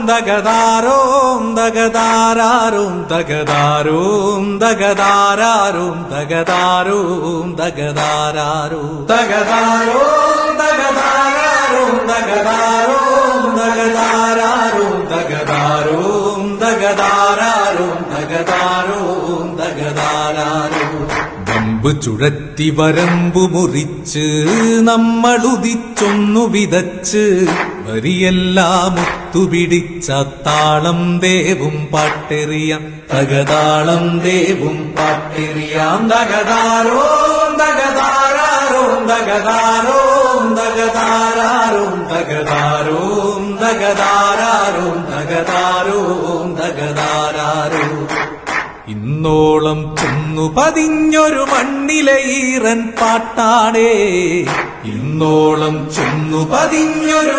ദഗദാരോം ദഗദാരാരോം ദഗദാരോം ദഗദാരാരോം ദഗദാരോം ദഗദാരാരോം ദഗദാരോം ദഗദാരാരോം ദഗദാരോം ദഗദാരാരോം ദഗദാരോം ദഗദാരാരോം ദഗദാരോം ദഗദാരാരോം വമ്പ് ചുഴറ്റി വരമ്പു മുറിച്ച് നമ്മളുദിച്ചൊന്നു വിതച്ച് വരിയെല്ലാം ഒത്തുപിടിച്ച താളം ദേവും പാട്ടെറിയാം തകതാളം ദേവും പാട്ടെറിയാം ദഗദാരോം ദഗദാരാരോം ദഗദാരോം ദഗദാരാരോം ദഗദാരോം ദഗദാരാരോം ദഗദാരോം ദഗദാരാരോം ഇന്നോളം ചെന്നു പതിഞ്ഞൊരു മണ്ണിലെ ഈറൻ പാട്ടാടേ ഇന്നോളം ചെന്നു പതിഞ്ഞൊരു